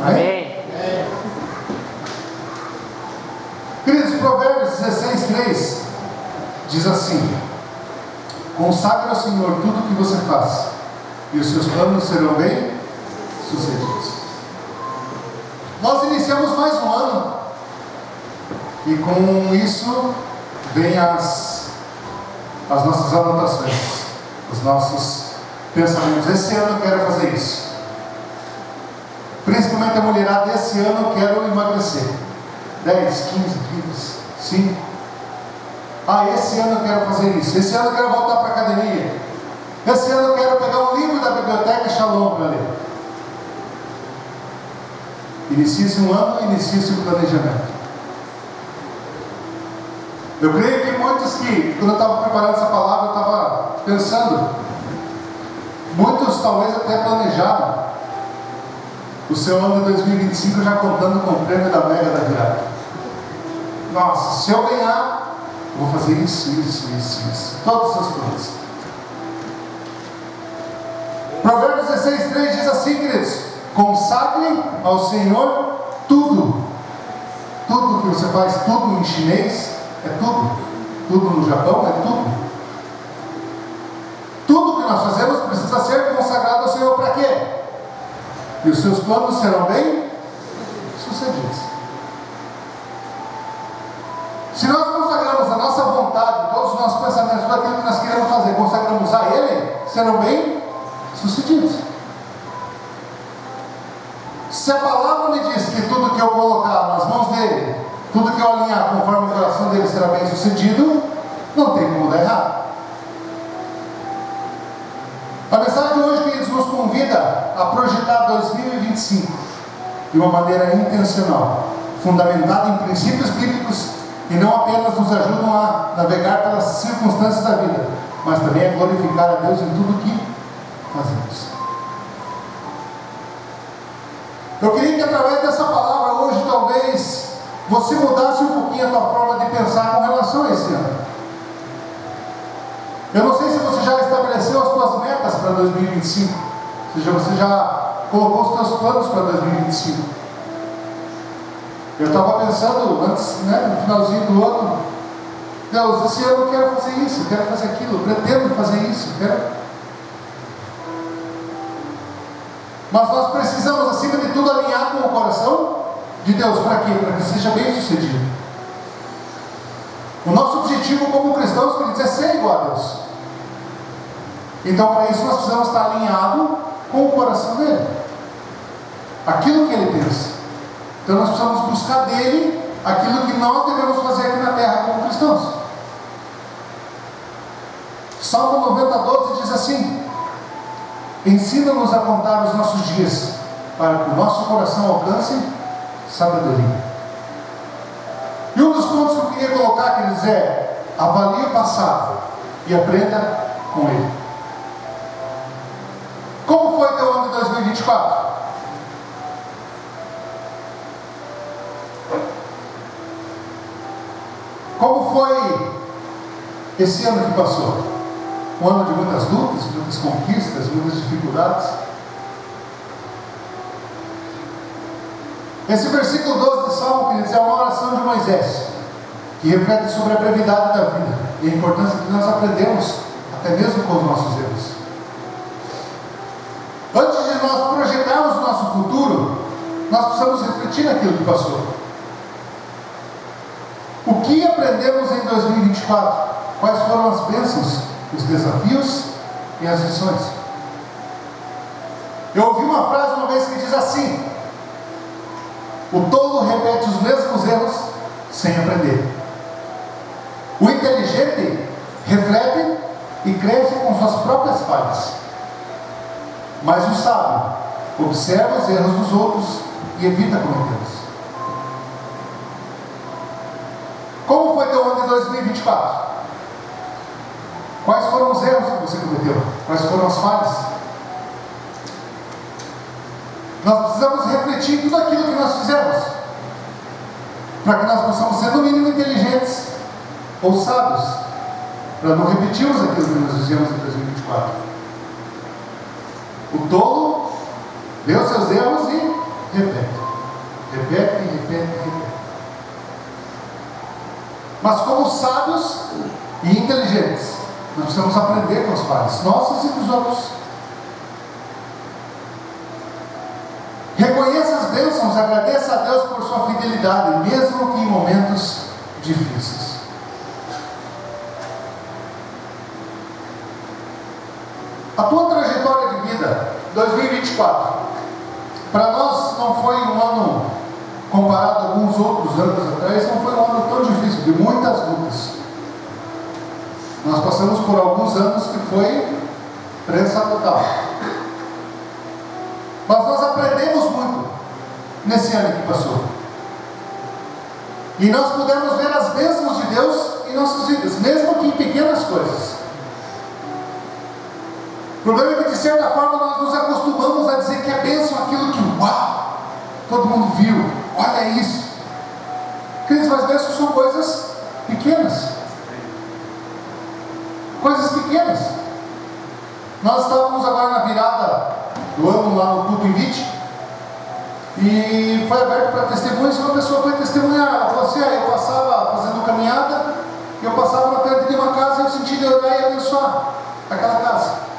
Amém? Queridos, Provérbios 16:3 diz assim: consagre ao Senhor tudo o que você faz, e os seus planos serão bem sucedidos. Nós iniciamos mais um ano, e com isso vem as nossas anotações, os nossos pensamentos. Esse ano eu quero fazer isso. Principalmente a mulherada, esse ano eu quero emagrecer 10, 15 quilos, 5. Esse ano eu quero fazer isso. Esse ano eu quero voltar para a academia. Esse ano eu quero pegar um livro da biblioteca Shalom para ler. Inicia-se um ano, inicia-se um planejamento. Eu creio que muitos que, quando eu estava preparando essa palavra, eu estava pensando, muitos talvez até planejaram o seu ano de 2025 já contando com o prêmio da Mega da Virada. Nossa, se eu ganhar, eu vou fazer isso. Todos os planos. Provérbios 16:3 diz assim, queridos: consagre ao Senhor tudo. Tudo que você faz, tudo em chinês, é tudo. Tudo no Japão, é tudo. Tudo que nós fazemos precisa ser consagrado ao Senhor. Para quê? E os seus planos serão bem sucedidos. Se nós consagramos a nossa vontade, todos os nossos pensamentos, tudo aquilo que nós queremos fazer, consagramos a Ele, serão bem sucedidos. Se a palavra me diz que tudo que eu colocar nas mãos dele, tudo que eu alinhar conforme o coração dele será bem sucedido, não tem como dar errado. A mensagem de hoje, queridos, nos convida a projetar 2025 de uma maneira intencional, fundamentada em princípios bíblicos, e não apenas nos ajudam a navegar pelas circunstâncias da vida, mas também a glorificar a Deus em tudo o que fazemos. Eu queria que através dessa palavra hoje, talvez, você mudasse um pouquinho a tua forma de pensar com relação a esse ano. Eu não sei se você já estabeleceu as suas metas para 2025, ou seja, você já colocou os seus planos para 2025. Eu estava pensando antes, no finalzinho do ano, Deus, esse ano eu quero fazer isso, eu quero fazer aquilo, eu pretendo fazer isso, eu quero. Mas nós precisamos, acima de tudo, alinhar com o coração de Deus. Para quê? Para que seja bem sucedido. O nosso objetivo como cristãos, queridos, é ser igual a Deus. Então, para isso, nós precisamos estar alinhados com o coração dele, aquilo que ele pensa. Então, nós precisamos buscar dele aquilo que nós devemos fazer aqui na terra como cristãos. Salmo 90:12 diz assim: ensina-nos a contar os nossos dias, para que o nosso coração alcance sabedoria. E um dos pontos que eu queria colocar, queridos, é: avalie o passado e aprenda com ele. Como foi teu ano de 2024? Como foi esse ano que passou? Um ano de muitas lutas, muitas conquistas, muitas dificuldades. Esse versículo 12 de Salmo, queridos, é uma oração de Moisés, que reflete sobre a brevidade da vida e a importância que nós aprendemos, até mesmo com os nossos erros. Antes de nós projetarmos o nosso futuro, nós precisamos refletir naquilo que passou. O que aprendemos em 2024? Quais foram as bênçãos, os desafios e as lições? Eu ouvi uma frase uma vez que diz assim: o tolo repete os mesmos erros sem aprender. O inteligente reflete e cresce com suas próprias falhas. Mas o sábio observa os erros dos outros e evita cometê-los. Como foi teu ano de 2024? Quais foram os erros que você cometeu? Quais foram as falhas? Nós precisamos refletir em tudo aquilo que nós fizemos, para que nós possamos ser no mínimo inteligentes ou sábios, para não repetirmos aquilo que nós fizemos em 2024. O tolo vê os seus erros e repete. Repete, repete, repete. Mas como sábios e inteligentes, nós precisamos aprender com as falhas, nossas e dos outros. Reconheça as bênçãos, agradeça a Deus por sua fidelidade, mesmo que em momentos difíceis. A tua trajetória de vida, 2024, para nós não foi um ano, comparado a alguns outros anos atrás, não foi um ano tão difícil, de muitas lutas. Nós passamos por alguns anos que foi prensa total. Mas nós aprendemos muito nesse ano que passou. E nós pudemos ver as bênçãos de Deus em nossas vidas, mesmo que em pequenas coisas. O problema é que, de certa forma, nós nos acostumamos a dizer que é bênção aquilo que, uau, todo mundo viu, olha isso. Queridos, mas bênçãos são coisas pequenas. Coisas pequenas. Nós estávamos agora na virada do ano lá no Culto Invite, e foi aberto para testemunhos, e uma pessoa foi testemunhar. Ela falou assim: eu passava fazendo caminhada, eu passava na frente de uma casa e eu senti de orar e abençoar aquela casa.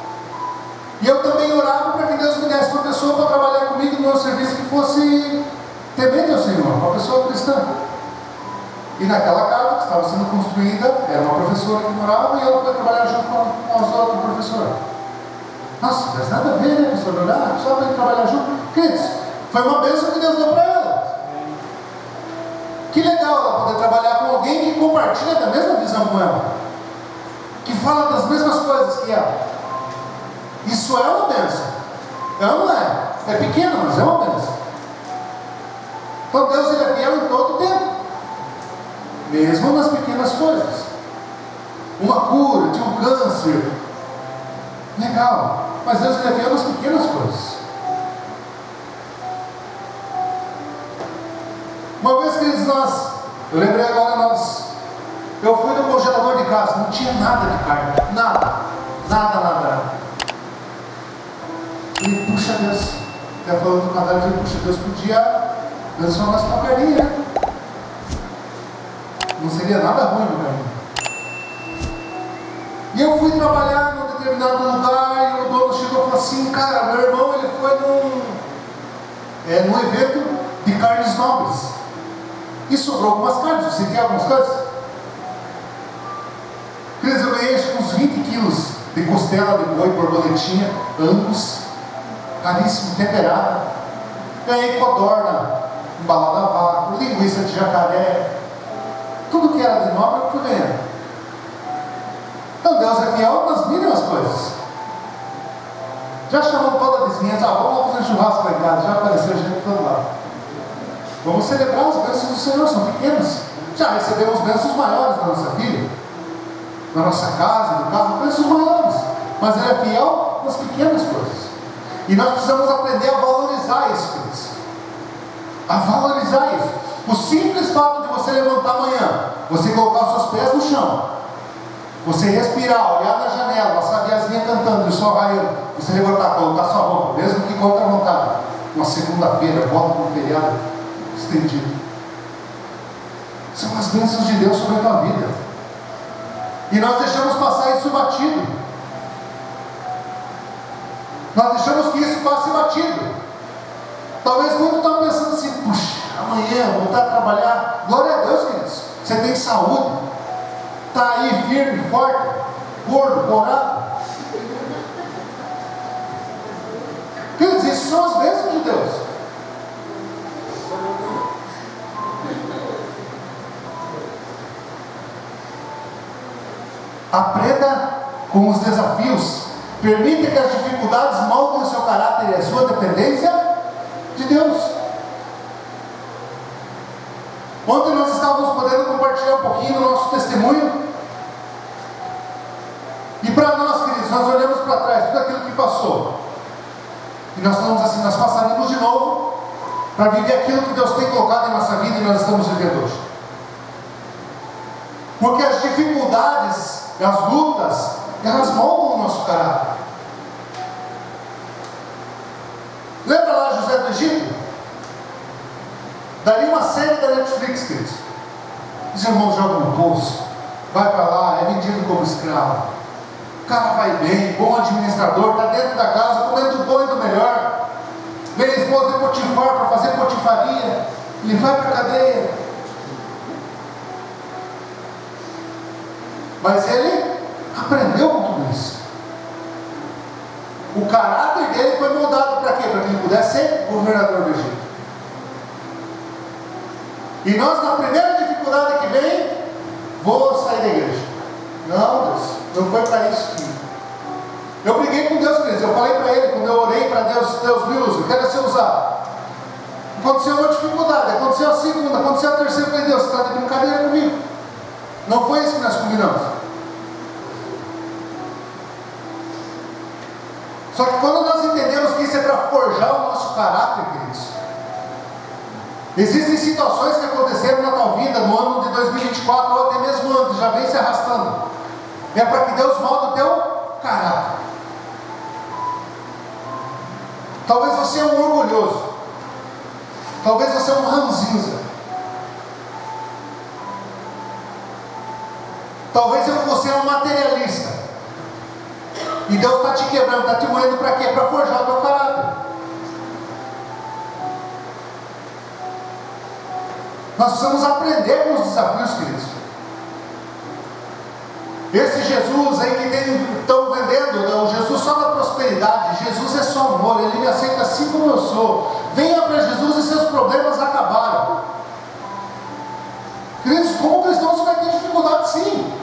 E eu também orava para que Deus me desse uma pessoa para trabalhar comigo no meu serviço que fosse temente ao Senhor, uma pessoa cristã. E naquela casa que estava sendo construída, era uma professora que morava, e ela foi trabalhar junto com a outra professora. Nossa, mas nada a ver, né, professor? Só para ir trabalhar junto. Queridos, foi uma bênção que Deus deu para ela. Que legal ela poder trabalhar com alguém que compartilha da mesma visão com ela, que fala das mesmas coisas que ela. Isso é uma bênção. Não é? É pequeno, mas é uma bênção. Então Deus, Ele é fiel em todo o tempo, mesmo nas pequenas coisas. Uma cura de um câncer, legal, mas Deus, Ele é fiel nas pequenas coisas. Uma vez, queridos, eu lembrei agora, eu fui no congelador de casa, não tinha nada de carne, nada. E puxa Deus, até falando do cadáver, eu falei, puxa Deus, podia abençoar nós com a carninha, né? Não seria nada ruim no carninho. E eu fui trabalhar num determinado lugar, e o dono chegou e falou assim: cara, meu irmão, ele foi num evento de carnes nobres, e sobrou algumas carnes. Você quer algumas coisas? Queridos, eu ganhei uns 20 quilos de costela de boi, borboletinha, Angus, caríssimo, temperada. Ganhei codorna, embalada a vácuo, linguiça de jacaré, tudo que era de nobre eu fui ganhando. Então Deus é fiel nas mínimas coisas. Já chamamos toda a vizinhança: vamos lá fazer churrasco lá em casa. Já apareceu gente de todo lado. Vamos celebrar as bênçãos do Senhor, são pequenas. Já recebemos bênçãos maiores da nossa filha, na nossa casa, no carro, bênçãos maiores. Mas Ele é fiel nas pequenas coisas. E nós precisamos aprender a valorizar isso, queridos. A valorizar isso. O simples fato de você levantar amanhã, você colocar os seus pés no chão, você respirar, olhar na janela, uma sabiazinha cantando e o sol raiando, você levantar, colocar sua roupa, mesmo que contra a vontade, uma segunda-feira, volta para um feriado estendido. São as bênçãos de Deus sobre a tua vida. E nós deixamos passar isso batido. Nós deixamos que isso passe batido. Talvez muitos estão pensando assim: puxa, amanhã voltar a trabalhar. Glória a Deus, queridos. Você tem saúde, está aí firme, forte, gordo, corado. Queridos, isso são as bênçãos de Deus. Aprenda com os desafios. Permita que as dificuldades moldem o seu caráter e a sua dependência de Deus. Ontem nós estávamos podendo compartilhar um pouquinho do nosso testemunho. E para nós, queridos, nós olhamos para trás, tudo aquilo que passou. E nós falamos assim: nós passaremos de novo para viver aquilo que Deus tem colocado em nossa vida e nós estamos vivendo hoje. Porque as dificuldades, as lutas, elas moldam o nosso caráter. Lembra lá José do Egito? Daria uma série da Netflix, queridos. Os irmãos jogam no bolso, vai para lá, é vendido como escravo. O cara vai bem, bom administrador, está dentro da casa, comendo do bom e do melhor. Vem a esposa de Potifar para fazer potifaria, ele vai para a cadeia. Mas ele aprendeu com tudo isso. O caráter dele foi moldado para quê? Para que ele pudesse ser governador do Egito. E nós, na primeira dificuldade que vem, vou sair da igreja. Não, Deus, não foi para isso que... Eu briguei com Deus, queridos. Eu falei para ele, quando eu orei para Deus, Deus me usa, eu quero ser usado. Aconteceu uma dificuldade, aconteceu a segunda, aconteceu a terceira. Eu falei, Deus, você está de brincadeira comigo. Não foi isso que nós combinamos. Só que quando nós entendemos que isso é para forjar o nosso caráter, queridos, existem situações que aconteceram na tua vida no ano de 2024 ou até mesmo antes, já vem se arrastando. É para que Deus molde o teu caráter. Talvez você é um orgulhoso. Talvez você é um ranzinza. Talvez você é um materialista. E Deus está te quebrando, está te moendo para quê? Para forjar o teu caráter. Nós precisamos aprender com os desafios, queridos. Esse Jesus aí que estão vendendo, não, Jesus só da prosperidade, Jesus é só amor, Ele me aceita assim como eu sou. Venha para Jesus e seus problemas acabaram. Queridos, como cristão você vai ter dificuldade sim.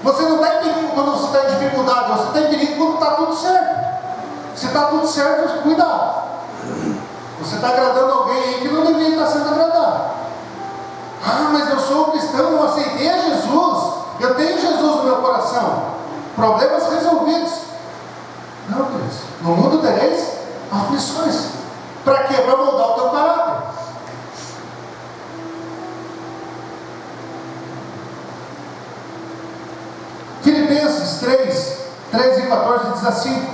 Você não está em perigo quando você está em dificuldade, você está em perigo quando está tudo certo. Se está tudo certo, cuidado. Você está agradando alguém aí que não deveria estar sendo agradado. Ah, mas eu sou cristão, eu aceitei a Jesus, eu tenho Jesus no meu coração. Problemas resolvidos. Não, queridos. No mundo tereis aflições. Para quê? Para moldar o teu caráter. Filipenses 3 e 14 diz assim: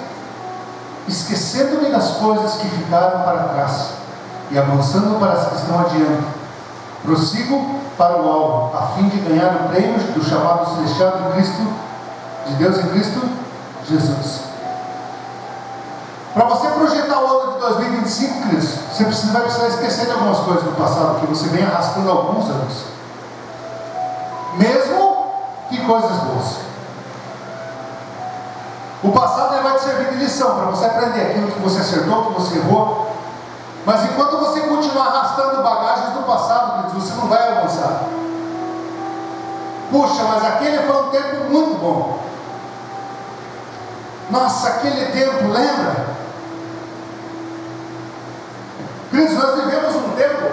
esquecendo-me das coisas que ficaram para trás e avançando para as que estão adiante, prossigo para o alvo, a fim de ganhar o prêmio do chamado celestial de Cristo, de Deus em Cristo Jesus. Para você projetar o ano de 2025, queridos, você vai precisar esquecer de algumas coisas do passado que você vem arrastando há alguns anos, mesmo que coisas boas. O passado vai te servir de lição para você aprender aquilo que você acertou, que você errou. Mas enquanto você continuar arrastando bagagens do passado, queridos, você não vai avançar. Puxa, mas aquele foi um tempo muito bom. Nossa, aquele tempo, lembra? Queridos, nós vivemos um tempo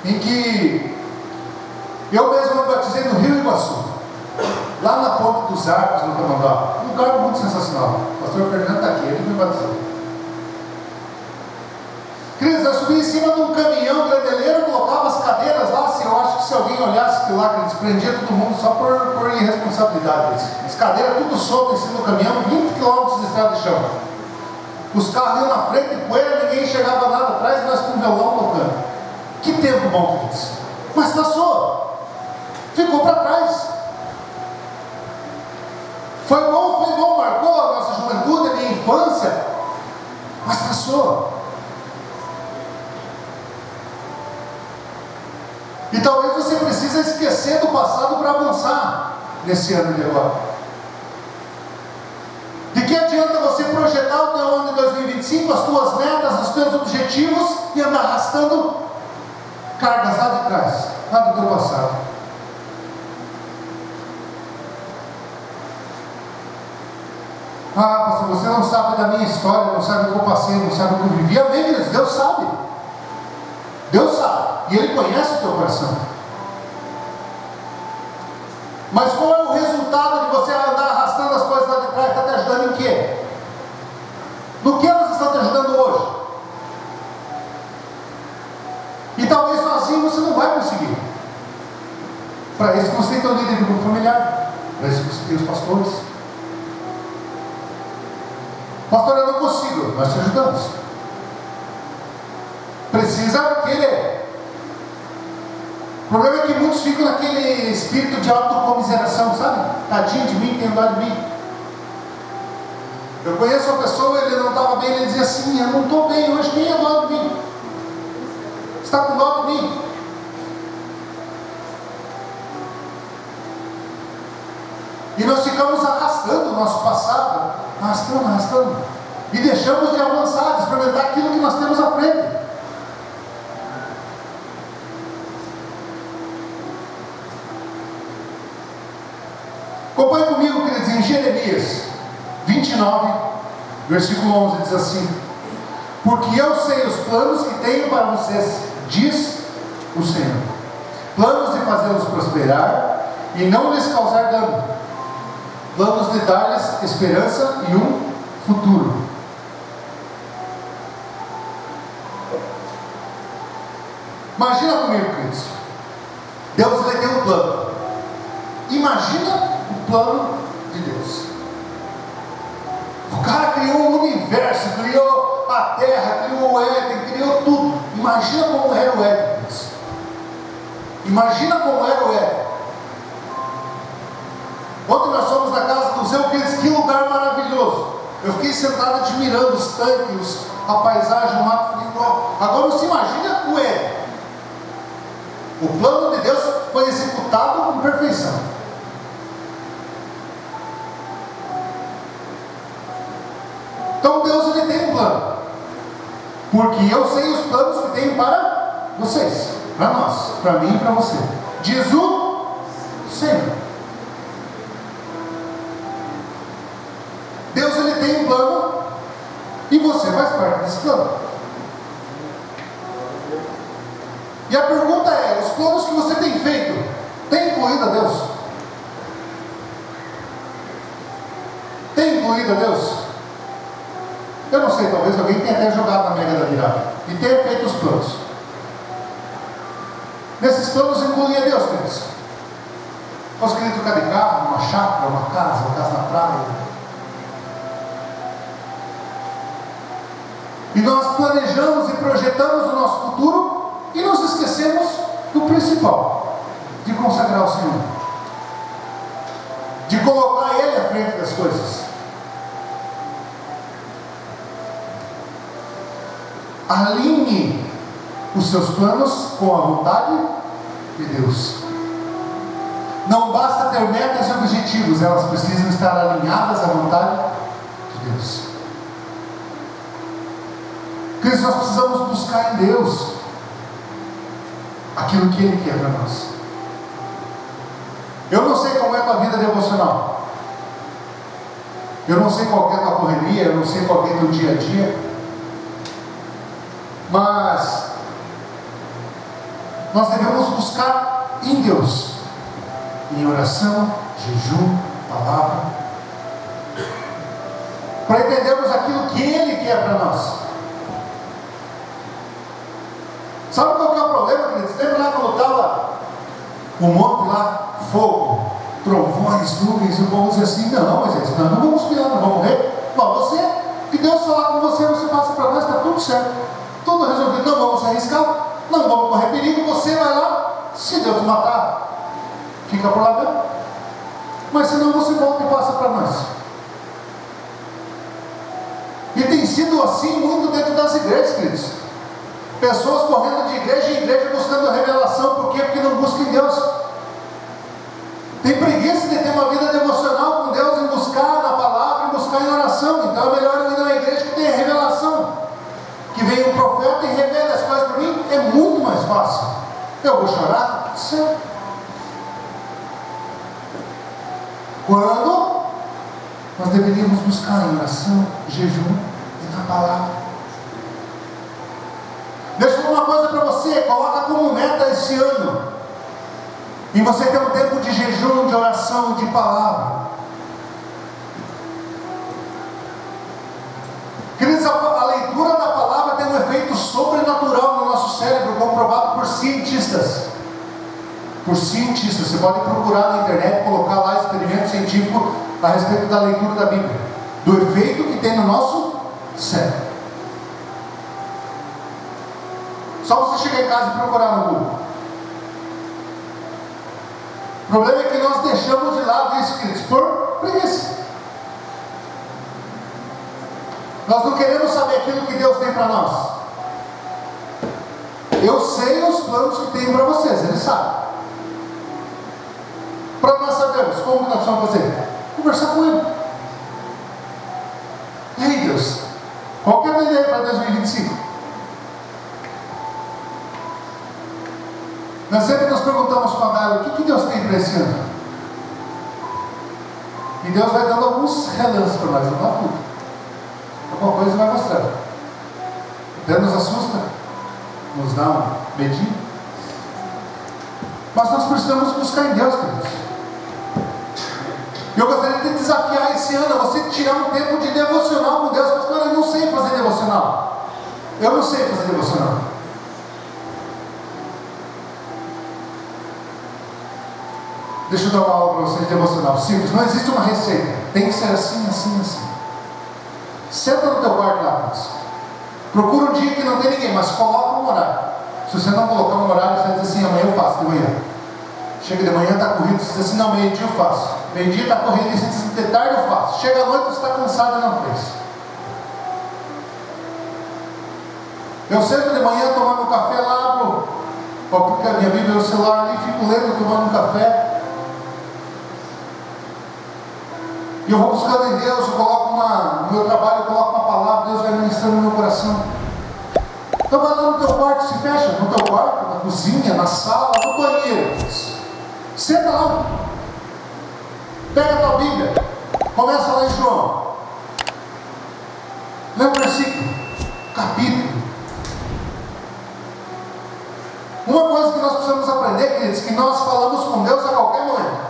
em que eu mesmo me batizei no Rio Iguaçu, lá na Ponte dos Arcos, no Tamanduá. Um lugar muito sensacional. O pastor Fernando está aqui, ele me batizou. Queridos, eu subi em cima de um caminhão graneleiro, colocava as cadeiras lá. Eu acho que se alguém olhasse aquilo lá, que eles prendiam todo mundo só por irresponsabilidade. As cadeiras tudo soltas em cima do caminhão, 20 km de estrada de chão. Os carros iam na frente, poeira, ninguém enxergava nada atrás, e nós com o violão tocando. Que tempo bom, queridos. Mas passou. Ficou para trás. Foi bom, marcou a nossa juventude, a minha infância, mas passou. E talvez você precise esquecer do passado para avançar nesse ano de agora. De que adianta você projetar o teu ano de 2025, as tuas metas, os teus objetivos e andar arrastando cargas lá de trás, lá do teu passado? Ah, pastor, você não sabe da minha história, não sabe o que eu passei, não sabe o que eu vivi. Amém, queridos? Deus sabe. Deus sabe. E Ele conhece o teu coração. Mas qual é o resultado de você andar arrastando as coisas lá de trás? Está te ajudando em quê? No que elas estão te ajudando hoje? E talvez sozinho você não vai conseguir. Para isso você tem que ter um líder de grupo familiar. Para isso você tem os pastores. Pastor, eu não consigo. Nós te ajudamos. Precisa querer. O problema é que muitos ficam naquele espírito de autocomiseração, sabe? Tadinho de mim, tem dó de mim. Eu conheço uma pessoa, ele não estava bem, ele dizia assim: eu não estou bem hoje, nem é dó de mim. Está com dó de mim. E nós ficamos arrastando o nosso passado, arrastando. E deixamos de avançar, de experimentar aquilo que nós temos à frente. Acompanhe comigo, queridos, em Jeremias 29, versículo 11, diz assim: porque eu sei os planos que tenho para vocês, diz o Senhor, planos de fazê-los prosperar e não lhes causar dano, planos de dar-lhes esperança e um futuro. Imagina comigo, queridos, Deus ele tem um plano. Imagina o plano de Deus. O cara criou o universo, criou a terra, criou o Éden, criou tudo. Imagina como era o Éden, queridos. Imagina como era o Éden. Ontem nós fomos na casa do Zé, que lugar maravilhoso. Eu fiquei sentado admirando os tanques, a paisagem, o mato. Falei, agora você imagina o Éden. O plano de Deus foi executado com perfeição. Então Deus ele tem um plano. Porque eu sei os planos que tenho para vocês, para nós, para mim e para você. Diz o Senhor. Deus ele tem um plano e você faz parte desse plano. E a pergunta é: os planos que você tem feito, tem incluído a Deus? Tem incluído a Deus? Eu não sei, talvez alguém tenha até jogado na mega da virada e tenha feito os planos. Nesses planos incluía Deus, queridos. Nós queríamos trocar de carro, uma chácara, uma casa na praia. E nós planejamos e projetamos o nosso futuro e nos esquecemos do principal, de consagrar o Senhor, de colocar Ele à frente das coisas. Alinhe os seus planos com a vontade de Deus. Não basta ter metas e objetivos, elas precisam estar alinhadas à vontade de Deus. Cristo, nós precisamos buscar em Deus aquilo que Ele quer para nós. Eu não sei como é a tua vida devocional. Eu não sei qual é a tua correria, eu não sei qual é o teu dia a dia. Mas nós devemos buscar em Deus, em oração, jejum, palavra, para entendermos aquilo que Ele quer para nós. Sabe qual que é o problema, queridos? Lembra lá quando estava o monte lá, fogo, trovões, nuvens, e o povo dizia assim: não, Moisés, nós não vamos subir lá, não vamos morrer. Bom, você, que Deus falar com você, você passa para nós, está tudo certo. Tudo resolvido, não vamos arriscar, não vamos correr perigo, você vai lá, se Deus te matar, fica por lá mesmo. Mas senão você volta e passa para nós. E tem sido assim muito dentro das igrejas, queridos. Pessoas correndo de igreja em igreja buscando revelação. Por quê? Porque não buscam em Deus. Tem preguiça de ter uma vida devocional com Deus, em buscar na palavra, em buscar em oração. Então é melhor eu ir na igreja que tem revelação, que vem um profeta e revela as coisas para mim. É muito mais fácil. Eu vou chorar, está tudo certo. Quando nós deveríamos buscar em oração, jejum e na palavra. Deixa eu falar uma coisa para você. Coloca como meta esse ano, e você ter um tempo de jejum, de oração, de palavra. Queridos, a leitura da palavra tem um efeito sobrenatural no nosso cérebro, comprovado por cientistas. Você pode procurar na internet, colocar lá experimento científico a respeito da leitura da Bíblia. do efeito que tem no nosso cérebro. Só você chegar em casa e procurar no Google. O problema é que nós deixamos de lado isso, queridos, por preguiça. Nós não queremos saber aquilo que Deus tem para nós. Eu sei os planos que tem para vocês, Ele sabe. Para nós sabermos como que nós vamos fazer? Conversar com Ele. E aí, Deus, qual que é a tua ideia para 2025? Nós sempre nos perguntamos com a Dália, o que Deus tem para esse ano? E Deus vai dando alguns relances para nós, não dá tudo. Alguma coisa vai mostrando. Até nos assusta, nos dá um medinho. Mas nós precisamos buscar em Deus, queridos. E eu gostaria de te desafiar esse ano a você tirar um tempo de devocional com Deus. Pastor, eu não sei fazer devocional. Eu não sei fazer devocional. Deixa eu dar uma aula para vocês de devocional. Simples, não existe uma receita. Tem que ser assim, assim, assim. Senta no teu quarto lá, queridos. Procura um dia que não tem ninguém, mas coloca um horário. Se você não colocar um horário, você vai dizer assim, amanhã eu faço, de manhã. Chega de manhã, está corrido, você diz assim, não, meio-dia eu faço. Meio-dia está corrido, você diz, de tarde eu faço. Chega à noite, você está cansado e não fez. Eu sento de manhã tomando um café lá, abro a minha Bíblia no celular ali, fico lendo, tomando um café. E eu vou buscando em Deus, eu coloco no meu trabalho, eu coloco uma palavra, Deus vai ministrando no meu coração. Então vai lá no teu quarto, se fecha no teu quarto, na cozinha, na sala, no banheiro. Senta lá. Pega a tua Bíblia. Começa lá em João. Lê um versículo, capítulo. Uma coisa que nós precisamos aprender, queridos, que nós falamos com Deus a qualquer momento.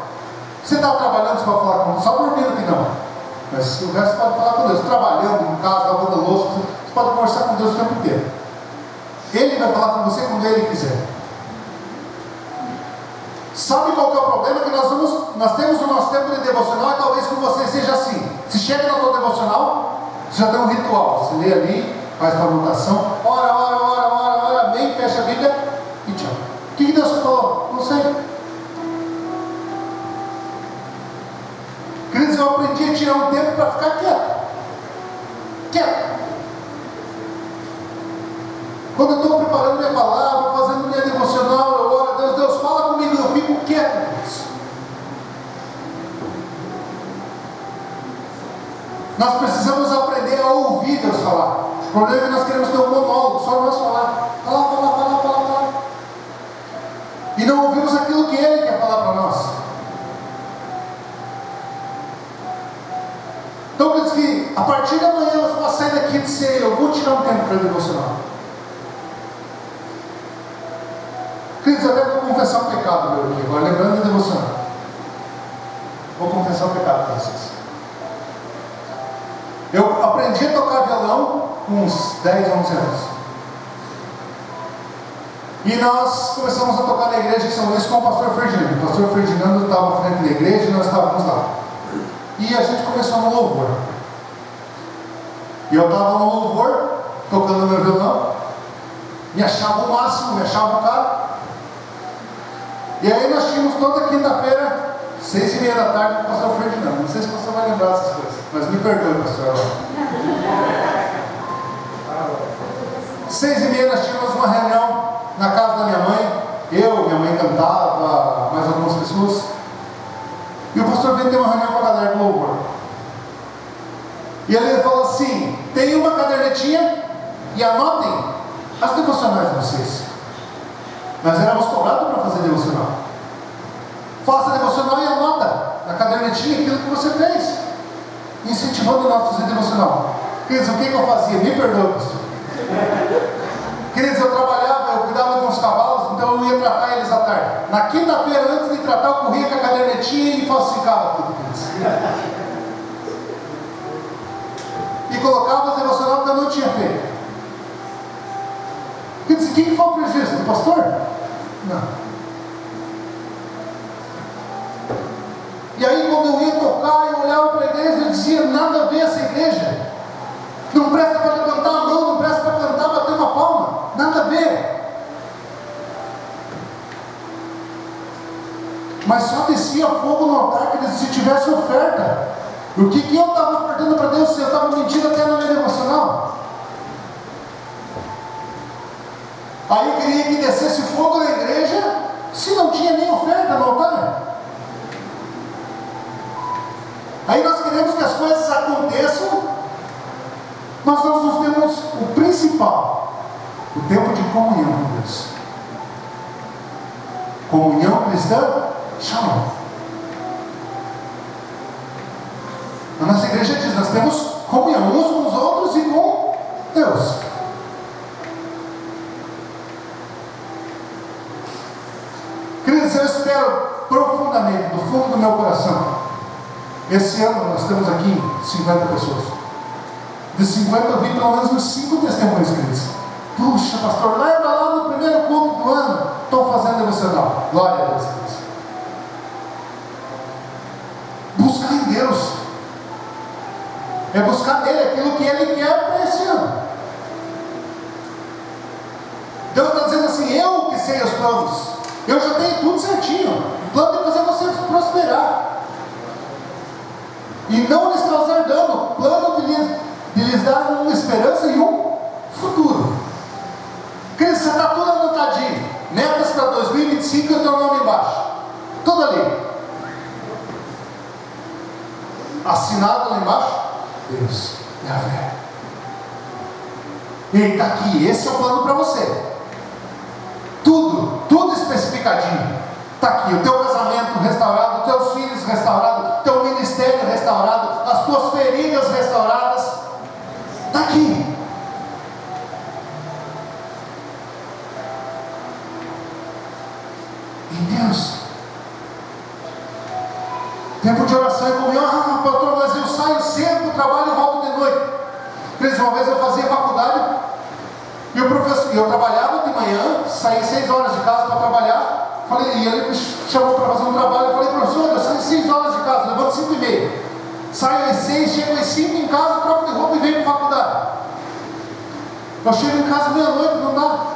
Você está trabalhando, você vai falar com Deus, só dormindo que não. Mas o resto pode falar com Deus. Trabalhando, em casa, lavando louça, você pode conversar com Deus o tempo inteiro. Ele vai falar com você quando Ele quiser. Sabe qual que é o problema? Que nós temos o nosso tempo de devocional e talvez com você seja assim. Se chega na tua devocional, você já tem um ritual. Você lê ali, faz a anotação, ora, amém, fecha a Bíblia e tchau. O que Deus falou? Não sei. Queridos, eu aprendi a tirar um tempo para ficar quieto. Quando eu estou preparando minha palavra, fazendo minha devocional, eu oro a Deus, Deus fala comigo, eu fico quieto. Nós precisamos aprender a ouvir Deus falar. O problema é que nós queremos ter um monólogo, só nós falar. Falar. E não ouvimos aquilo que Ele quer falar para nós. Então, quer dizer que a partir da manhã nós vamos sair daqui e dizer, eu vou tirar um tempo para devocional. Queridos, até vou confessar um pecado meu aqui, agora lembrando da devocional. Vou confessar um pecado para vocês. Eu aprendi a tocar violão com uns 10, 11 anos. E nós começamos a tocar na igreja de São Luís com o pastor Ferdinando. O pastor Ferdinando estava à frente da igreja e nós estávamos lá. E a gente começou no louvor. E eu estava no louvor, tocando meu violão, me achava o máximo, me achava o cara. E aí nós tínhamos toda quinta-feira, 6h30 da tarde, com o pastor Ferdinando. Não sei se o pastor vai lembrar dessas coisas, mas me perdoe, pastor. 6h30 nós tínhamos uma reunião na casa da minha mãe. Minha mãe cantava, mais algumas pessoas. E o pastor veio ter uma reunião com a galera do louvor. E ele falou assim, tem uma cadernetinha e anotem as devocionais de vocês. Nós éramos cobrados para fazer devocional. Faça devocional e anota na cadernetinha aquilo que você fez, incentivando nós a fazer devocional. Queridos, o que eu fazia? Me perdoe, pastor. Queridos, eu trabalhava, eu cuidava de uns cavalos, então eu ia tratar eles à tarde. Na quinta-feira, antes de tratar, eu corria com a cadernetinha e falsificava tudo, queridos. E colocava as devocional que eu não tinha feito. Queridos, quem foi o prejuízo? O pastor? Não. E aí, quando eu ia tocar, eu olhava para a igreja e dizia, nada a ver essa igreja. mas só descia fogo no altar se tivesse oferta. O que eu estava ofertando para Deus se eu estava mentindo até na minha devocional? Aí queria que descesse fogo na igreja, se não tinha nem oferta no altar. Aí nós queremos que as coisas aconteçam, mas nós não temos o principal, o tempo de comunhão com Deus. Comunhão cristã, shalom. A nossa igreja diz, nós temos comunhão uns com os outros e com Deus. Queridos, eu espero profundamente, do fundo do meu coração, esse ano nós temos aqui 50 pessoas. De 50 eu vi pelo menos uns 5 testemunhos, queridos. Puxa, pastor, lembra lá no primeiro culto do ano, estou fazendo devocional. Glória a Deus, queridos. Buscar em Deus é buscar nele aquilo que ele quer para esse ano. Deus está dizendo assim, eu que sei os planos, eu já tenho tudo certinho. O plano é fazer vocês prosperar e não lhes causar dano. Plano de lhes dar uma esperança e um futuro. Queridos, você está tudo anotadinho. Metas para 2025 e o teu nome embaixo. Tudo ali. Assinado lá embaixo. Deus, Yahvé. E está aqui. Esse é o plano para você. Tudo especificadinho. Está aqui. O teu casamento restaurado, os teus filhos restaurados, teu ministério restaurado, as tuas feridas restauradas. Está aqui. Em Deus. Tempo de oração e comunhão. Ah, pastor, mas eu saio cedo do trabalho e volto de noite. Uma vez eu fazia faculdade e o professor, eu trabalhava de manhã, saía 6 horas de casa para trabalhar. Falei, e ele me chamou para fazer um trabalho. Eu falei, professor, eu saio 6 horas de casa, levanto 5h30. Saio às 6, chego às 5 em casa, troco de roupa e venho para a faculdade. Eu chego em casa meia-noite, não dá.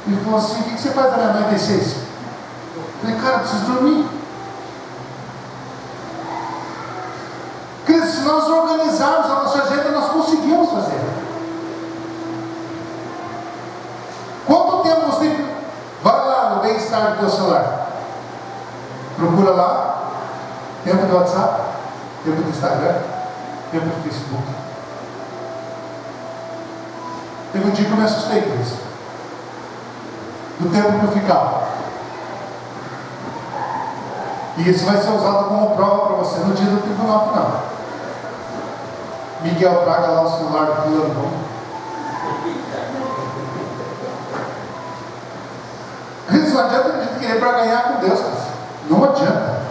Ele falou assim, o que você faz da meia-noite às 6? Eu falei, cara, eu preciso dormir. Porque se nós organizarmos a nossa agenda, nós conseguimos fazer. Quanto tempo você vai lá no bem-estar do teu celular? Procura lá, tempo do WhatsApp, tempo do Instagram, tempo do Facebook. Teve um dia que eu me assustei com isso. Do tempo que eu ficava. E isso vai ser usado como prova para você no dia do tribunal final. Miguel, traga lá o celular do fulano. Não adianta a gente querer para ganhar com Deus, cara. Não adianta.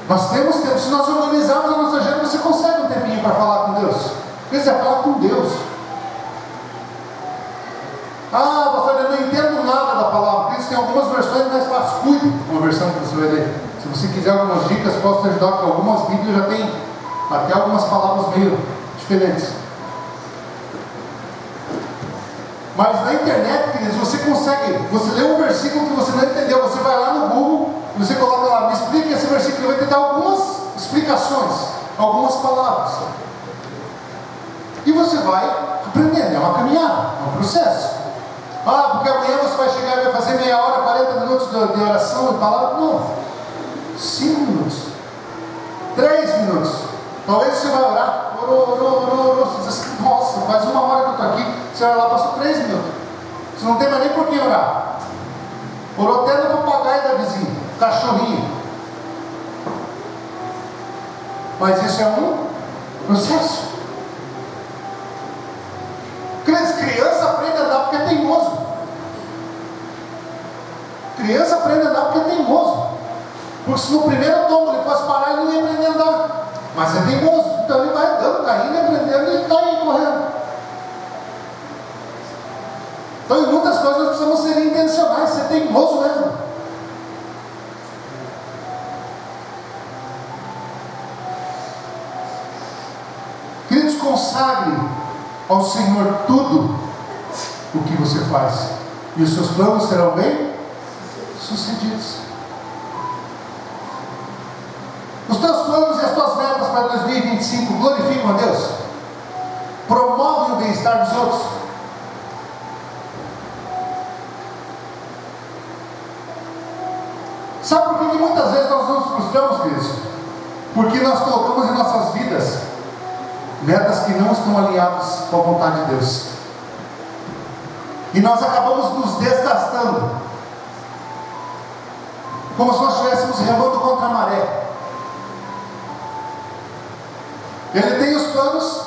Nós temos tempo. Se nós organizarmos a nossa agenda, você consegue um tempinho para falar com Deus. Porque você vai falar com Deus. Ah, pastor, eu não entendo nada da palavra. Por isso tem algumas versões mais fáceis. Cuide uma versão que você vai ler. Se você quiser algumas dicas, posso te ajudar, porque algumas Bíblias já tem até algumas palavras meio diferentes. Mas na internet, queridos, você consegue, você lê um versículo que você não entendeu, você vai lá no Google, você coloca lá, me explica esse versículo, vai te dar algumas explicações, algumas palavras. E você vai aprendendo, é uma caminhada, é um processo. Ah, porque amanhã você vai chegar e vai fazer meia hora, 40 minutos de oração e palavra. Não. 5 minutos. 3 minutos. Talvez você vai orar. Orou. Você diz assim, nossa, faz 1 hora que eu estou aqui. Você vai lá, passou 3 minutos. Você não tem mais nem por que orar. Orou até no papagaio da vizinha, cachorrinho. Mas isso é um processo. Criança aprende a andar porque é teimoso. Criança aprende a andar porque é teimoso. Porque se no primeiro tombo ele fosse parar, ele não ia aprender a andar. Mas é teimoso, então ele vai andando, caindo, aprendendo e está aí correndo. Então, em muitas coisas nós precisamos ser intencionais, ser teimoso mesmo. Queridos, consagre ao Senhor tudo o que você faz. e os seus planos serão bem sucedidos. Os teus planos e as tuas metas para 2025 glorificam a Deus? Promovem o bem-estar dos outros? Sabe por que muitas vezes nós nos frustramos, queridos? Porque nós colocamos em nossas vidas metas que não estão alinhadas com a vontade de Deus, e nós acabamos nos desgastando, como se nós estivéssemos remando contra a maré. Ele tem os planos,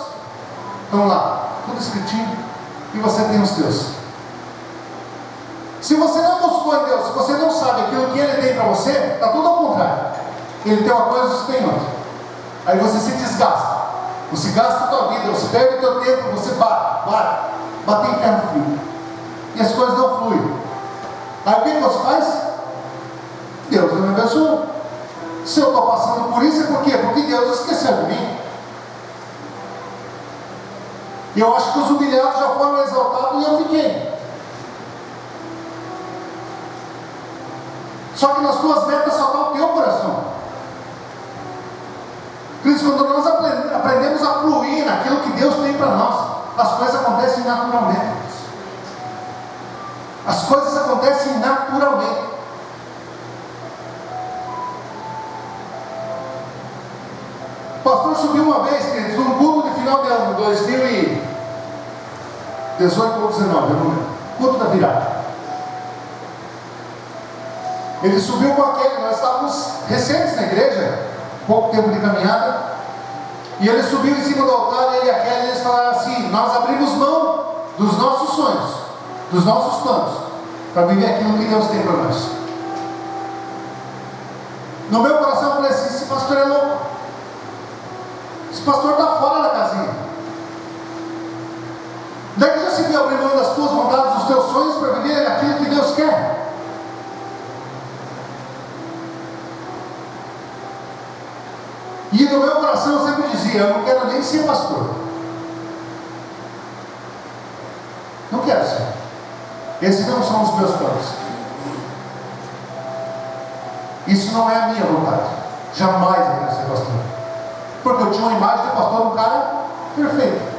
estão lá, tudo escritinho, e você tem os teus. Se você não buscou em Deus, se você não sabe aquilo que Ele tem para você, está tudo ao contrário. Ele tem uma coisa, você tem outra. Aí você se desgasta, você gasta a tua vida, você perde o teu tempo, você bate em ferro frio, e as coisas não fluem. Aí o que você faz? Deus não me abençoa. Se eu estou passando por isso, é por quê? Porque Deus esqueceu de mim. E eu acho que os humilhados já foram exaltados e eu fiquei. Só que nas tuas metas só está o teu coração. Por isso, quando nós aprendemos a fluir naquilo que Deus tem para nós, as coisas acontecem naturalmente. As coisas acontecem naturalmente. O pastor subiu uma vez, queridos, num culto de final de ano, 2018 ou 2019, eu não lembro, culto da virada. Ele subiu com aquele, nós estávamos recentes na igreja, pouco tempo de caminhada, e ele subiu em cima do altar, ele e aquele, eles falaram assim: nós abrimos mão dos nossos sonhos, dos nossos planos, para viver aquilo que Deus tem para nós. No meu coração eu falei assim: esse pastor é louco, esse pastor está fora da casinha. Daí que já se viu abrir mão das tuas vontades, dos teus sonhos, para viver aquilo que Deus quer? E no meu coração eu sempre dizia: eu não quero nem ser pastor. Não quero ser. Esses não são os meus planos. Isso não é a minha vontade. Jamais eu quero ser pastor. Porque eu tinha uma imagem de pastor, um cara perfeito.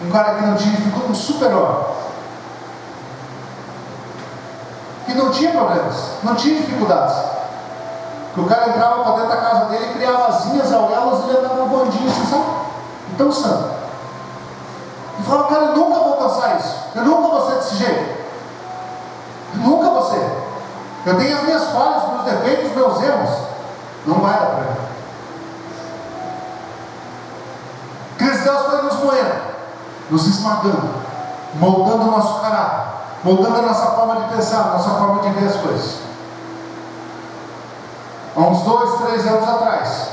Um cara que não tinha dificuldade, um super-homem. Que não tinha problemas, não tinha dificuldades. Que o cara entrava para dentro da casa dele, criava asinhas, auréolas e ele andava voandinho assim, sabe? Então santo. E falava: cara, eu nunca vou alcançar isso. Eu nunca vou ser desse jeito. Eu nunca vou ser. Eu tenho as minhas falhas, meus defeitos, meus erros. Não vai dar para mim. Deus foi nos moendo, nos esmagando, moldando o nosso caráter, moldando a nossa forma de pensar, a nossa forma de ver as coisas. Há uns 2, 3 anos atrás,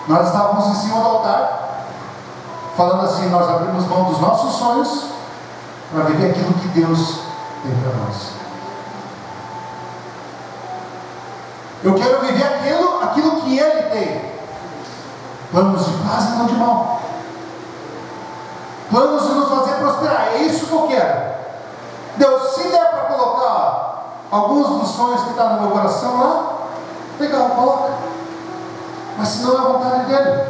nós estávamos em cima do altar, falando assim: nós abrimos mão dos nossos sonhos para viver aquilo que Deus tem para nós. Eu quero viver aquilo que Ele tem. Planos de paz e não de mal. Planos de nos fazer prosperar. É isso que eu quero. Deus, se der para colocar alguns dos sonhos que estão no meu coração lá, legal, coloca. Mas se não é a vontade dEle,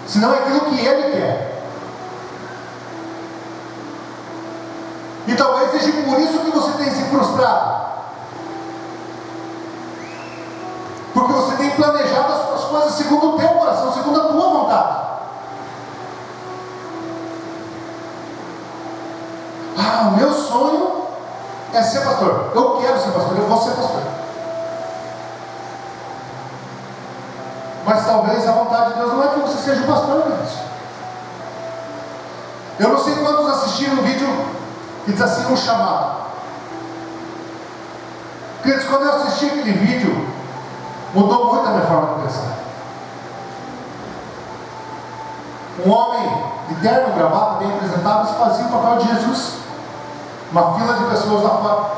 se não é aquilo que Ele quer. E talvez seja por isso que você tem se frustrado, porque você tem planejado as suas coisas segundo o teu coração, segundo a tua vontade. O meu sonho é ser pastor. Eu quero ser pastor, eu vou ser pastor. Mas talvez a vontade de Deus não é que você seja um pastor, Deus. Eu não sei quantos assistiram um vídeo que diz assim: um chamado. Queridos, quando eu assisti aquele vídeo, mudou muito a minha forma de pensar. Um homem de terno e gravata, bem apresentável, fazia o papel de Jesus. Uma fila de pessoas lá fora.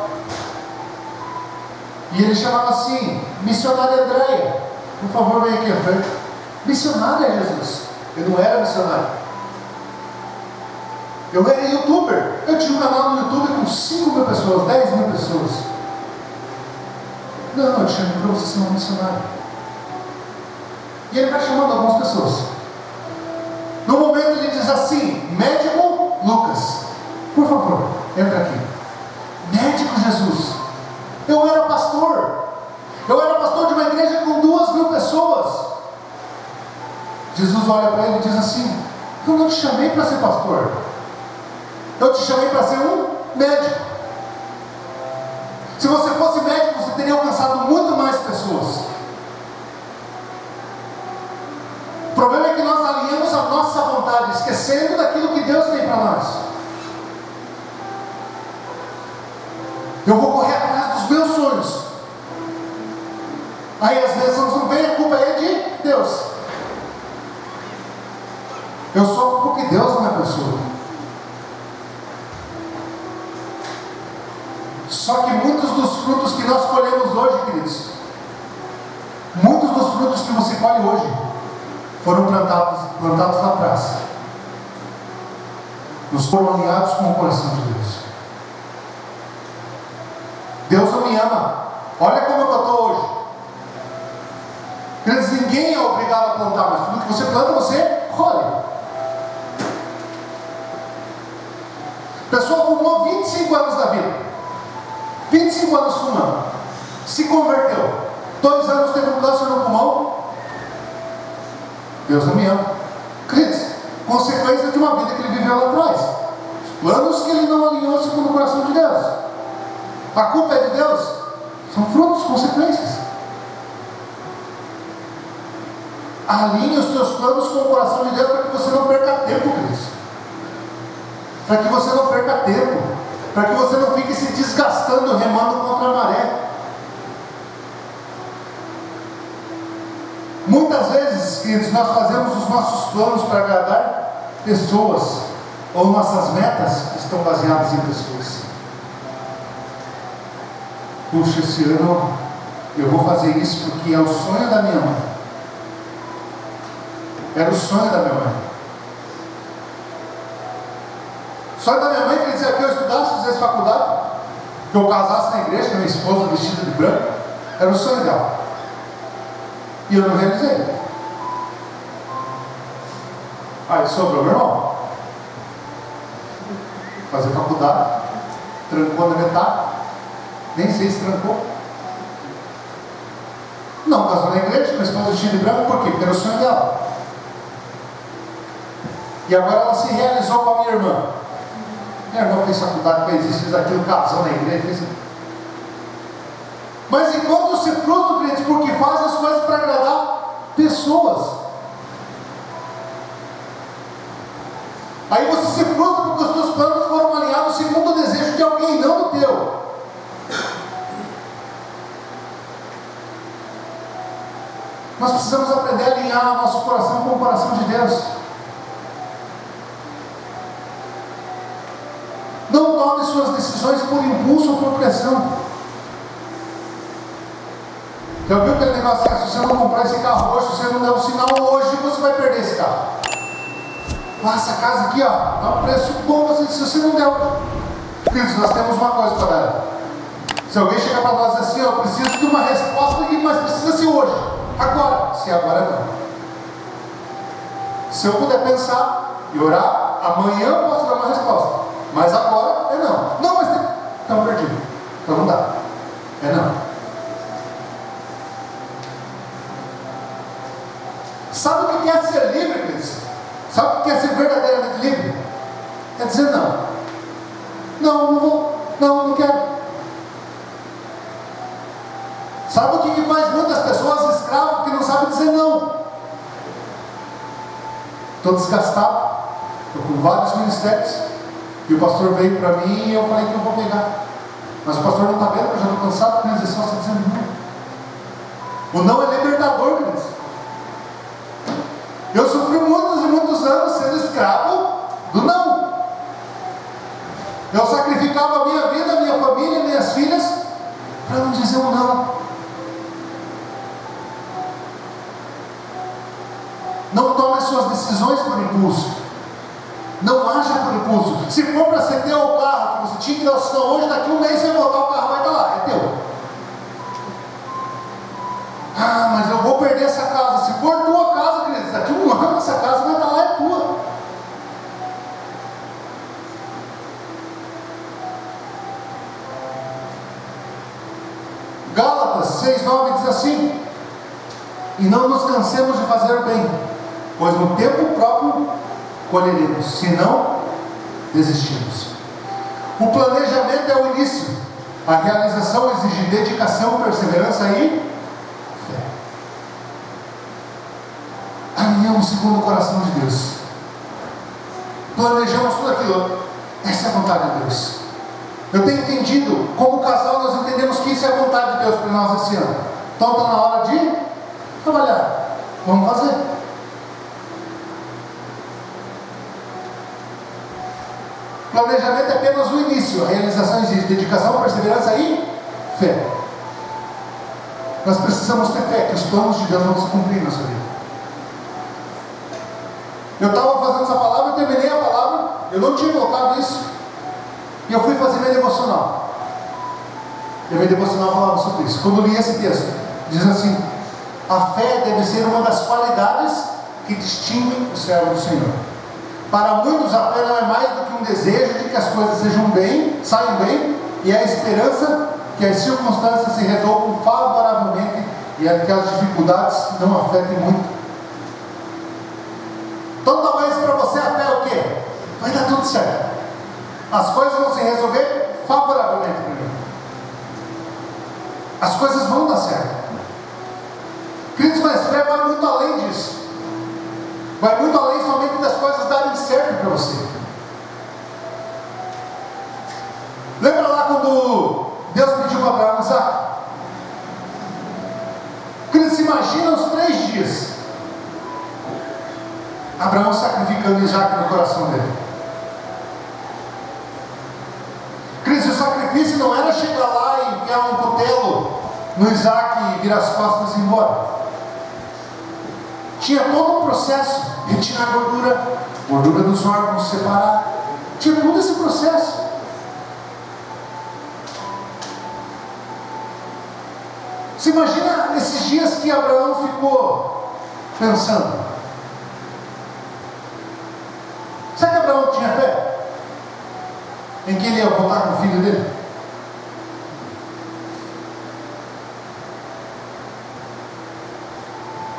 E ele chamava assim: missionária Andréia, por favor, vem aqui à frente. Missionária é Jesus. Eu não era missionário. Eu era youtuber. Eu tinha um canal no YouTube com 5.000 pessoas, 10.000 pessoas. Não, eu te chamei para você ser um missionário. E ele vai chamando algumas pessoas. No momento ele diz assim: médico Lucas, por favor, entra aqui. Médico Jesus, eu era pastor de uma igreja com 2.000 pessoas. Jesus olha para ele e diz assim: eu não te chamei para ser pastor, eu te chamei para ser um médico. Se você fosse médico, você teria alcançado muito mais pessoas. O problema é que nós alinhamos a nossa vontade, esquecendo daquilo que Deus tem para nós. Eu vou correr atrás dos meus sonhos. Aí as bênçãos não vêm, a culpa é de Deus. Eu sofro porque Deus não me abençoa. Só que muitos dos frutos que nós colhemos hoje, queridos, muitos dos frutos que você colhe hoje, foram plantados na praça. Nos foram alinhados com o coração de Deus. Deus não me ama. Olha como eu estou hoje. Queridos, ninguém é obrigado a plantar, mas tudo que você planta, você colhe. A pessoa fumou 25 anos da vida. 25 anos fumando. Se converteu. 2 anos teve um câncer no pulmão. Deus não me ama. Queridos, consequência de uma vida que ele viveu lá atrás. Os planos que ele não alinhou segundo o coração de Deus. A culpa é de Deus? São frutos, consequências. Alinhe os teus planos com o coração de Deus para que você não perca tempo, queridos. Para que você não perca tempo. Para que você não fique se desgastando, remando contra a maré. Muitas vezes, queridos, nós fazemos os nossos planos para agradar pessoas, ou nossas metas estão baseadas em pessoas. Puxa, esse ano eu vou fazer isso porque é o sonho da minha mãe. Era o sonho da minha mãe. O sonho da minha mãe queria dizer que eu estudasse, fizesse faculdade, que eu casasse na igreja com a minha esposa vestida de branco. Era o sonho dela. E eu não realizei. Aí sobrou meu irmão. Fazer faculdade, trancou na metade, nem sei se trancou. Não casou na igreja, minha esposa vestida de branco, por quê? Porque era o sonho dela. E agora ela se realizou com a minha irmã. Minha irmã fez faculdade, fez isso, fez aquilo, casou na igreja, fez... Mas enquanto se frustra, queridos, porque faz as coisas para agradar pessoas. Aí você se frustra porque os teus planos foram alinhados segundo o desejo de alguém, não o teu. Nós precisamos aprender a alinhar nosso coração com o coração de Deus. Não tome suas decisões por impulso ou por pressão. Já viu aquele negócio assim, se você não comprar esse carro hoje, se você não der um sinal hoje, você vai perder esse carro. Ah, essa casa aqui, ó, dá um preço bom, se você não der. Queridos, nós temos uma coisa para dar. Se alguém chegar para nós assim, ó, eu preciso de uma resposta aqui, mas precisa ser hoje, agora. Se agora não. Se eu puder pensar e orar, amanhã eu posso dar uma resposta. Mas agora é não. Não, mas tem... Então perdido. Então não dá. É não. Sabe o que é ser livre, queridos? Sabe o que é ser verdadeiramente livre? É dizer não. Não, não vou. Não, não quero. Sabe o que faz muitas pessoas escravos que não sabem dizer não? Estou desgastado. Estou com vários ministérios. E o pastor veio para mim e eu falei que eu vou pegar. Mas o pastor não está vendo, eu já estou cansado, mas é só você dizendo não. O não é libertador, queridos. Eu sofri muitos e muitos anos sendo escravo do não. Eu sacrificava a minha vida, a minha família, minhas filhas, para não dizer um não. Não tome suas decisões por impulso. Não haja por impulso. Se for para ser teu o carro que você tinha que dar o sinal hoje, daqui um mês você vai voltar, o carro vai estar lá, é teu. Ah, mas eu vou perder essa casa. Se for tua casa, queridos, daqui um ano essa casa vai estar lá, é tua. Gálatas 6,9 diz assim: e não nos cansemos de fazer o bem, pois no tempo próprio colheremos, se não desistimos. O planejamento é o início, a realização exige dedicação, perseverança e fé. Alinhamos segundo o coração de Deus, planejamos tudo aquilo. Essa é a vontade de Deus. Eu tenho entendido, como casal, nós entendemos que isso é a vontade de Deus para nós esse ano. Então está na hora de trabalhar. Vamos fazer. Planejamento é apenas o início. A realização exige dedicação, perseverança e fé. Nós precisamos ter fé que os planos de Deus vão se cumprir na nossa vida. Eu estava fazendo essa palavra, eu terminei a palavra, eu não tinha colocado isso. E eu fui fazer minha devocional. E a minha devocional falava sobre isso. Quando eu li esse texto, diz assim: a fé deve ser uma das qualidades que distinguem o servo do Senhor. Para muitos, a fé não é mais do que um desejo de que as coisas saiam bem, e a esperança que as circunstâncias se resolvam favoravelmente e aquelas dificuldades não afetem muito. Então, talvez para você a fé é o quê? Vai dar tudo certo. As coisas vão se resolver favoravelmente para mim. As coisas vão dar certo. Queridos, mas fé vai muito além disso. Vai muito além somente das coisas darem certo para você. Lembra lá quando Deus pediu para Abraão Isaac? Queridos, se imagina os 3 dias Abraão sacrificando Isaac no coração dele. Queridos, o sacrifício não era chegar lá e enfiar um cutelo no Isaac e virar as costas e ir embora. Tinha todo um processo: retirar a gordura dos órgãos, separar. Tinha todo esse processo. Você imagina esses dias que Abraão ficou pensando. Será que Abraão tinha fé em que ele ia voltar com o filho dele?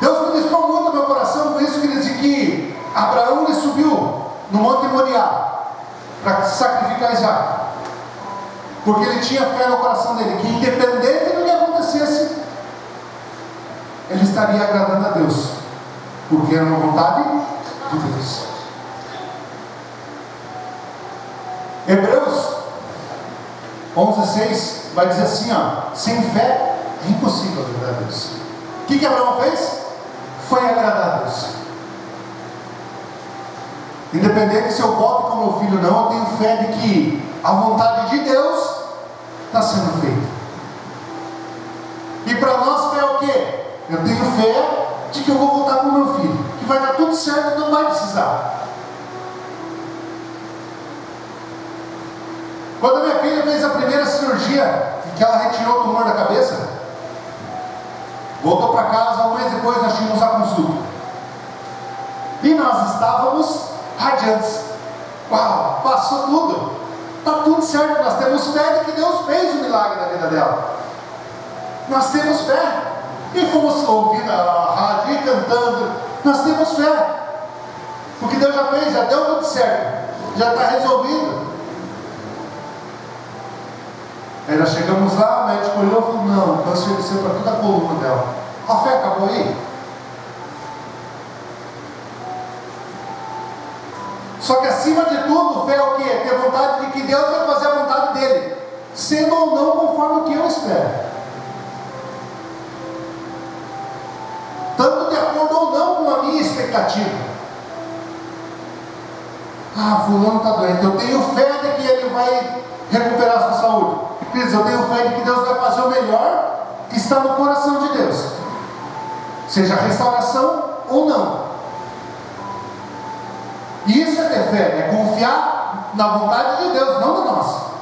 Deus ministrou muito no meu coração com isso, que ele diz que Abraão ele subiu no Monte Moriá para sacrificar Isaac, porque ele tinha fé no coração dele, que independente do que acontecesse, ele estaria agradando a Deus, porque era uma vontade de Deus. Hebreus 11,6 vai dizer assim, sem fé é impossível agradar a Deus. O que Abraão fez? Foi agradar a Deus. Independente se eu volto com meu filho ou não, eu tenho fé de que a vontade de Deus está sendo feita. E para nós fé é o quê? Eu tenho fé de que eu vou voltar com meu filho, que vai dar tudo certo, não vai precisar. Quando a minha filha fez a primeira cirurgia, que ela retirou o tumor da cabeça, voltou para casa, um mês depois nós tínhamos a consulta. E nós estávamos radiantes. Uau, passou tudo. Está tudo certo, nós temos fé de que Deus fez o milagre na vida dela. Nós temos fé. E fomos ouvindo a rádio e cantando. Nós temos fé. Porque Deus já fez, já deu tudo certo. Já está resolvido. Aí nós chegamos lá, o médico olhou e falou: não, o câncer desceu para toda a coluna dela. A fé acabou aí? Só que acima de tudo, fé é o quê? Ter vontade de que Deus vai fazer a vontade dele, sendo ou não conforme o que eu espero. Tanto de acordo ou não com a minha expectativa. Fulano está doente, eu tenho fé de que ele vai recuperar a sua saúde. Queridos, eu tenho fé de que Deus vai fazer o melhor que está no coração de Deus, seja restauração ou não. Isso é ter fé, é confiar na vontade de Deus, não na nossa.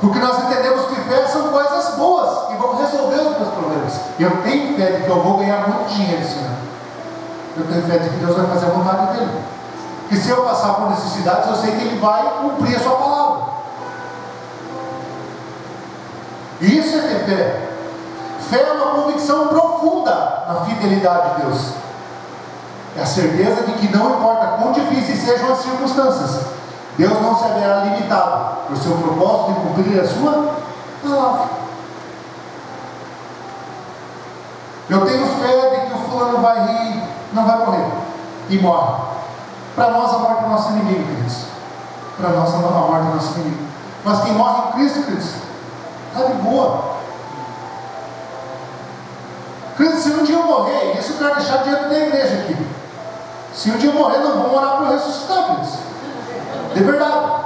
Porque nós entendemos que fé são coisas boas que vão resolver os meus problemas. Eu tenho fé de que eu vou ganhar muito dinheiro esse ano. Eu tenho fé de que Deus vai fazer a vontade dele. Que se eu passar por necessidades, eu sei que Ele vai cumprir a sua palavra. Isso é ter fé. Fé é uma convicção profunda na fidelidade de Deus. É a certeza de que não importa quão difíceis sejam as circunstâncias, Deus não se haverá limitado por seu propósito de cumprir a sua palavra. Eu tenho fé de que o fulano vai rir, não vai morrer, e morre. Para nós a morte é nosso inimigo, queridos. Para nós a morte é nosso inimigo. Mas quem morre em Cristo, queridos, está de boa. Queridos, se um dia eu morrer, isso eu quero deixar diante da igreja aqui. Se um dia eu morrer, não vamos orar para eu ressuscitar, queridos. De verdade.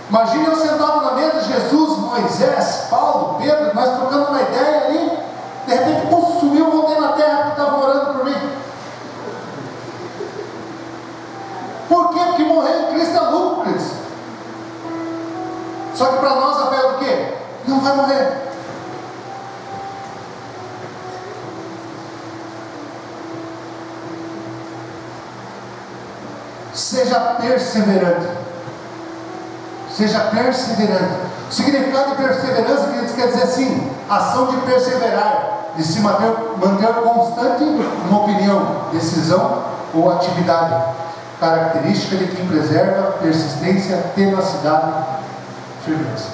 Imagine eu sentado na mesa, Jesus, Moisés, Paulo, Pedro, nós trocando uma ideia ali. De repente, puf, sumiu, eu voltei na terra porque estavam orando por mim. Por quê? Porque morrer em Cristo é lucro, queridos. Só que para nós a fé é do quê? Não vai morrer. Seja perseverante. Seja perseverante. O significado de perseverança, queridos, quer dizer assim: ação de perseverar, de se manter constante numa opinião, decisão ou atividade. Característica de quem preserva persistência, tenacidade, firmeza.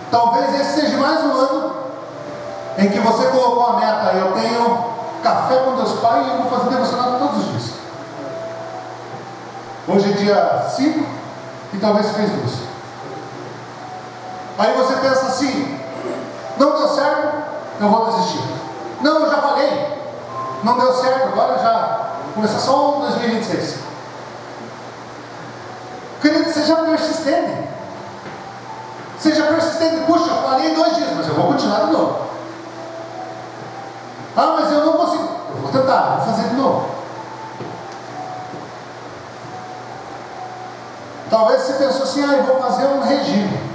Talvez esse seja mais um ano em que você colocou a meta: eu tenho café com Deus Pai e eu vou fazer devocional todos os dias. Hoje é dia 5 e talvez você fez 2. Aí você pensa assim: não deu certo, eu vou desistir. Não, eu já falei, não deu certo, agora já começar só em 2026. Querido, seja persistente. Seja persistente. Puxa, eu falei 2 dias, mas eu vou continuar de novo. Ah, mas eu não consigo. Eu vou tentar, vou fazer de novo. Talvez você pensou assim: eu vou fazer um regime.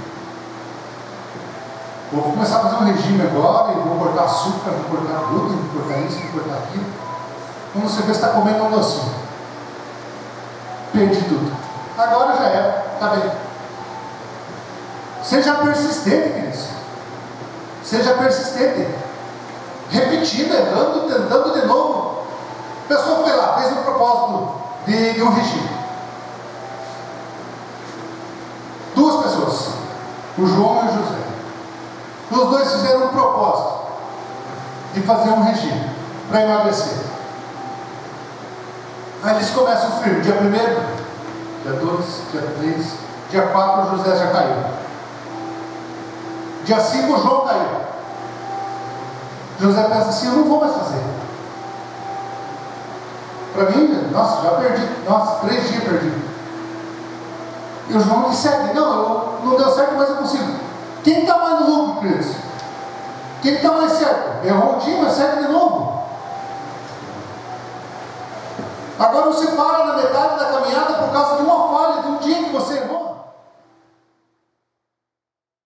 Vou começar a fazer um regime agora e vou cortar açúcar, vou cortar glúten, vou cortar isso, vou cortar aquilo. Quando você vê, você está comendo um docinho. Perdi tudo. Agora já era, está bem. Seja persistente, queridos. Seja persistente. Repetindo, errando, tentando de novo. A pessoa foi lá, fez um propósito de um regime. 2 pessoas, o João e o José. Os 2 fizeram um propósito de fazer um regime para emagrecer. Aí eles começam firme. Dia 1º, dia 2, dia 3, dia 4 o José já caiu. Dia 5 o João caiu. José pensa assim: eu não vou mais fazer. Para mim, nossa, já perdi. Nossa, 3 dias perdi. E o João disse: segue. Não deu certo, mas eu consigo. Quem está mais no lucro, queridos? Quem está mais certo? Errou o dia, mas segue de novo. Agora você para na metade da caminhada por causa de uma falha, de um dia que você errou.